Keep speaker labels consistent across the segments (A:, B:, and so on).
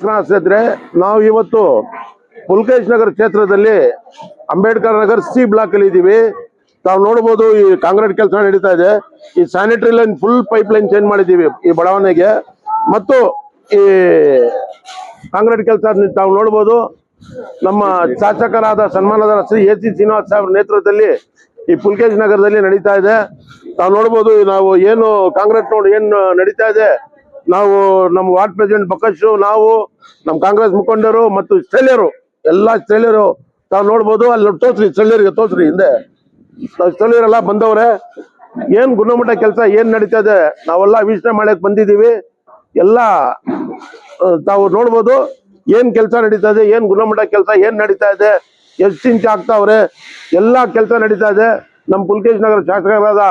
A: ಕ್ಷೇತ್ರ ನಾವು ಇವತ್ತು ಪುಲ್ಕೇಶ್ ನಗರ ಕ್ಷೇತ್ರದಲ್ಲಿ ಅಂಬೇಡ್ಕರ್ ನಗರ್ ಸಿ ಬ್ಲಾಕ್ ಅಲ್ಲಿ ಇದ್ದೀವಿ. ತಾವು ನೋಡಬಹುದು ಈ ಕಾಂಕ್ರೀಟ್ ಕೆಲಸ ನಡೀತಾ ಇದೆ. ಈ sanitary line full pipe line change ಮಾಡಿದ್ದೀವಿ ಈ ಬಡಾವಣೆಗೆ. ಮತ್ತು ಈ ಕಾಂಕ್ರೀಟ್ ಕೆಲಸ ತಾವು ನೋಡಬಹುದು. ನಮ್ಮ ಶಾಸಕರಾದ ಸನ್ಮಾನದ ಶ್ರೀ ಎ ಸಿ ಶ್ರೀನಿವಾಸ್ ಸಾಹೇಬ್ರ ನೇತೃತ್ವದಲ್ಲಿ ಈ ಪುಲ್ಕೇಶ್ ನಗರದಲ್ಲಿ ನಡೀತಾ ಇದೆ. ತಾವು ನೋಡಬಹುದು ನಾವು ಏನು ಕಾಂಕ್ರೀಟ್ ರೋಡ್ ಏನು ನಡೀತಾ ಇದೆ. ನಾವು ನಮ್ಮ ವಾರ್ಡ್ ಪ್ರೆಸಿಡೆಂಟ್ ಬಕಶ್, ನಾವು ನಮ್ಮ ಕಾಂಗ್ರೆಸ್ ಮುಖಂಡರು ಮತ್ತು ಸ್ಥಳೀಯರು ಎಲ್ಲ ಸ್ಥಳೀಯರು ತಾವು ನೋಡ್ಬೋದು. ಅಲ್ಲಿ ತೋರ್ಸ್ರಿ, ಸ್ಥಳೀಯರಿಗೆ ತೋರ್ಸ್ರಿ, ಹಿಂದೆ ಸ್ಥಳೀಯರೆಲ್ಲ ಬಂದವ್ರೆ. ಏನ್ ಗುಣಮಟ್ಟ ಕೆಲಸ ಏನ್ ನಡೀತಾ ಇದೆ ನಾವೆಲ್ಲ ವೀಕ್ಷಣೆ ಮಾಡಕ್ ಬಂದಿದ್ದೀವಿ. ಎಲ್ಲ ತಾವು ನೋಡ್ಬೋದು ಏನ್ ಕೆಲಸ ನಡೀತಾ ಇದೆ, ಏನ್ ಗುಣಮಟ್ಟ ಕೆಲಸ ಏನ್ ನಡೀತಾ ಇದೆ, ಎಷ್ಟು ಇಂಚ್ ಆಗ್ತಾವ್ರೆ, ಎಲ್ಲಾ ಕೆಲಸ ನಡೀತಾ ಇದೆ. ನಮ್ಮ ಪುಲ್ಕೇಶ್ ನಗರ ಶಾಸಕರಾದ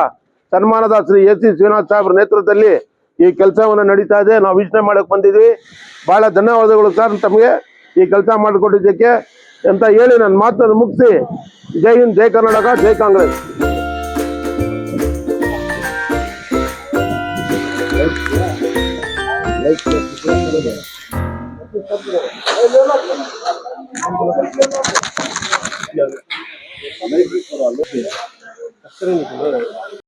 A: ಸನ್ಮಾನದ ಶ್ರೀ ಎ ಸಿ ಶ್ರೀನಿವಾಸ್ ಸಾಹೇಬ್ರ ನೇತೃತ್ವದಲ್ಲಿ ಈ ಕೆಲಸವನ್ನು ನಡೀತಾ ಇದೆ. ನಾವು ವೀಕ್ಷಣೆ ಮಾಡಕ್ ಬಂದಿದ್ವಿ. ಬಹಳ ಧನ್ಯವಾದಗಳು ಸರ್ ತಮಗೆ ಈ ಕೆಲಸ ಮಾಡಿಕೊಟ್ಟಿದ್ದಕ್ಕೆ ಅಂತ ಹೇಳಿ ನನ್ನ ಮಾತನ್ನು ಮುಗಿಸಿ ಜೈ ಹಿಂದ್, ಜೈ ಕರ್ನಾಟಕ, ಜೈ ಕಾಂಗ್ರೆಸ್.